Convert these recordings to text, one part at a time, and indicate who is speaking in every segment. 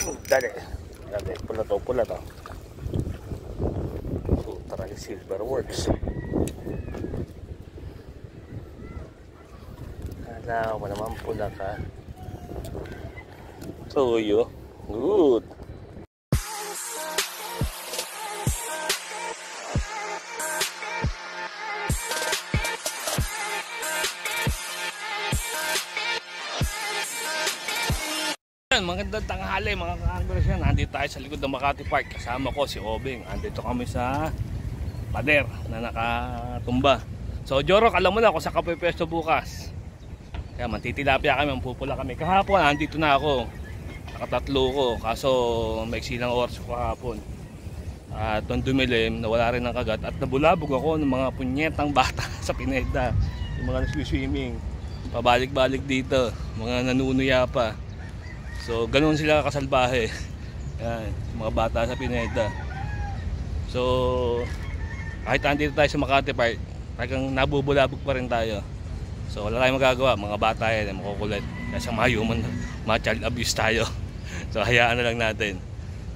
Speaker 1: Dali. Dali. Pula to. So, tara yung Silver Works. Kala ko naman pula ka. Tuyo. Good. Magandang tanghali mga ka-anglers yan. Nandito tayo sa likod ng Makati Park. Kasama ko si Obeng. Andito kami sa pader na nakatumba. So Jorok, alam mo na kung saan ka pwesto bukas. Kaya mantitilapia kami, mampupula kami. Kahapon andito na ako. Nakatatlo ko. Kaso may silang oras ko kahapon. At nung dumilim, nawala rin ng kagat. At nabulabog ako ng mga punyetang bata sa Pineda. Yung mga nag-swimming. Pabalik-balik dito. Mga nanunuya pa. So ganoon sila kasalbahe. Yan, mga bata sa Pineda. So kahit andito tayo sa Makati Park, talagang nabubulabog pa rin tayo. So wala tayong magagawa, mga bata yan, makukulit. Kasi mga human, mga child abuse tayo. So hayaan na lang natin.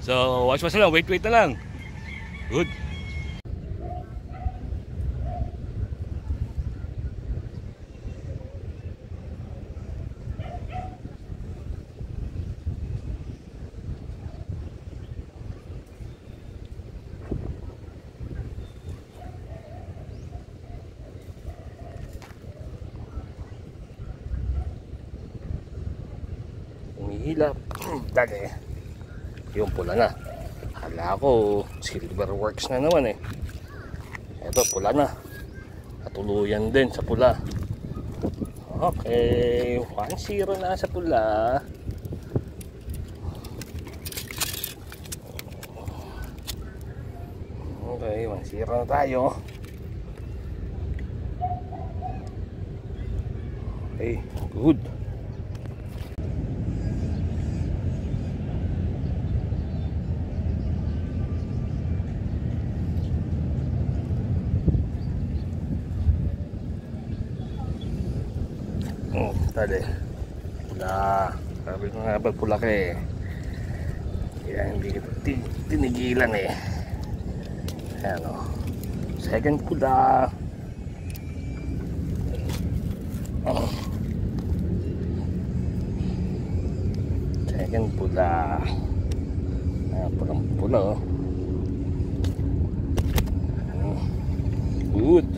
Speaker 1: So watch na lang, wait na lang. Good. Umihilap. Dali. Yung pula na. Hala ko Silver Works na naman eh. Ito pula na. Katuluyan din sa pula. Okay, 1-0 na sa pula. Okay, 1-0 na tayo. Okay, good. Dali. Pula. Sabi ko nga ba pula ka eh. Kaya hindi kita tinigilan eh. Ayan o. Second pula. Second pula. Ayan, pulang pula o. Good.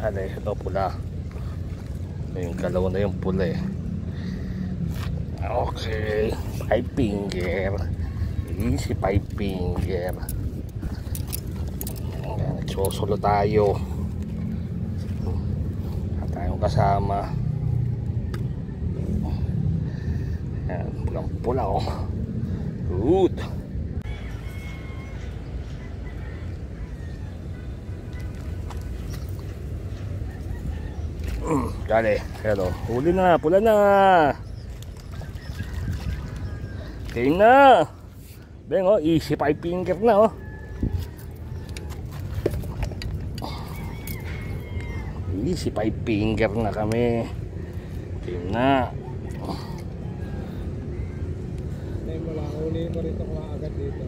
Speaker 1: Dali, ito pula. Yung galaw na yung pula eh. Okay, 5 finger. Easy 5 finger. Nagsusulo tayo. At tayong kasama. Ayan, pulang pula oh. Good. Dali, hello. Huli na, pula na. Okay na. Beng oh, easy 5 finger na oh. Easy 5 finger na kami. Okay na.
Speaker 2: Ay mo lang, huli mo rin ito agad dito.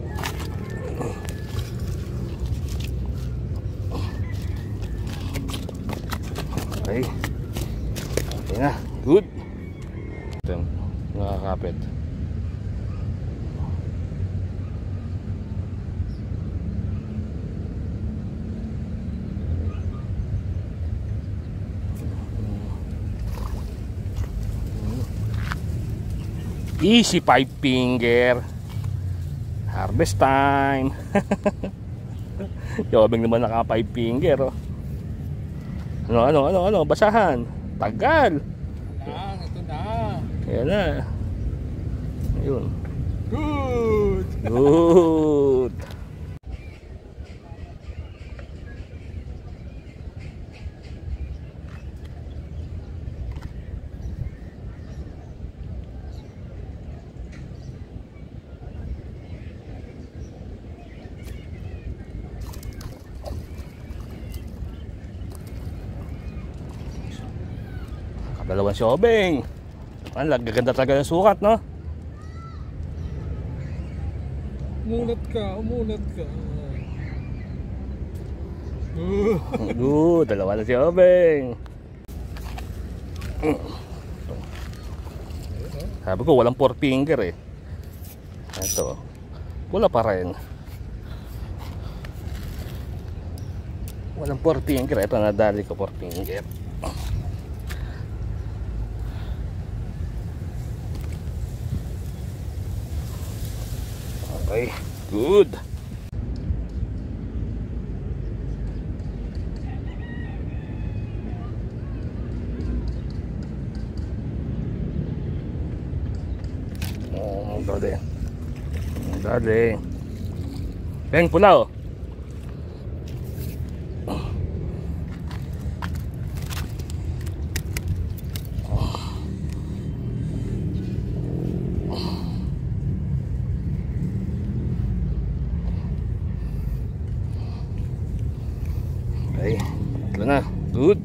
Speaker 1: Okay. Okay na, good. Ito yung nakakapit. Easy 5 finger. Harvest time. Yobeng naman naka 5 finger oh. Ano, basahan. Tagal.
Speaker 2: Ito na.
Speaker 1: Ayan na. Ayun.
Speaker 2: Good.
Speaker 1: Good. Dalawang si Obeng. Ang gaganda talaga ng sukat, no?
Speaker 2: Umunat ka, umunat ka.
Speaker 1: Good, dalawa na si Obeng. Sabi ko walang 4 finger eh. Ito, pula pa rin. Walang 4 finger. Ito, nadali ko 4 finger. Okay, good. Dali. Dali. Peng pula oh. Okay, tatlo na. Good.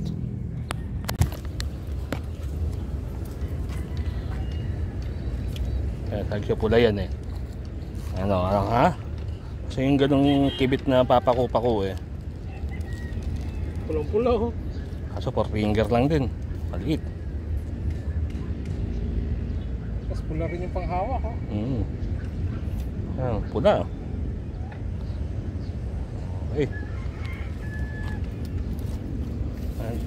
Speaker 1: Tag siya pula yan eh. Ano ha? Kasi yung ganong kibit na papako-pako eh.
Speaker 2: Pulang-pula oh.
Speaker 1: Kaso 4 finger lang din. Maliit.
Speaker 2: Tapos pula rin yung panghawak oh.
Speaker 1: Ayan, pula. Okay. Ayan.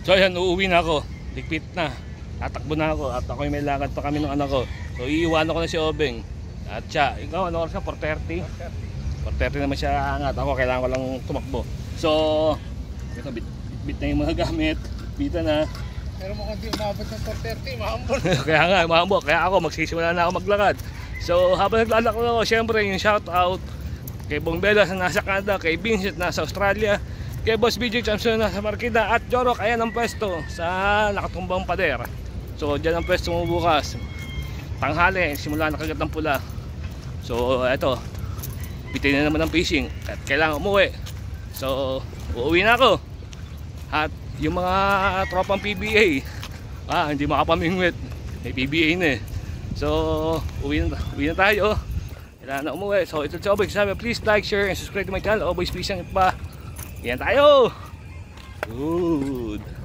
Speaker 1: So ayan, uuwi na ako. Ligpit na. Tatakbo na ako at ako'y may lakad pa kami ng anak ko. So iiwanan ko na si Obeng. At siya, ikaw ano oras ka? 4:30? 4:30 naman siya angat. Ako kailangan ko lang tumakbo. So, ito bit na yung mga gamit. Bita na.
Speaker 2: Pero mukhang di umabot ng 4:30, mahambol.
Speaker 1: Kaya nga, mahambol. Kaya ako magsisimula na ako maglakad. So habang naglalakad ako, syempre yung shout out kay Bong Bella na nasa Canada, kay Vincent nasa Australia, kay Boss BJ Champion nasa Marikina, at Jorok ayan ang pwesto sa nakatumbang pader. So dyan ang pwesto mo bukas tanghali, simula na kagat ng pula. So eto, bitin na naman ang fishing at kailangan umuwi. So uuwi na ako. At yung mga tropang PBA hindi makapamingwit, may PBA na eh. So uwi na tayo, kailangan na umuwi. So ito si Obeng, sabi please like, share and subscribe to my channel. Always peace and pa. Yan tayo. Good.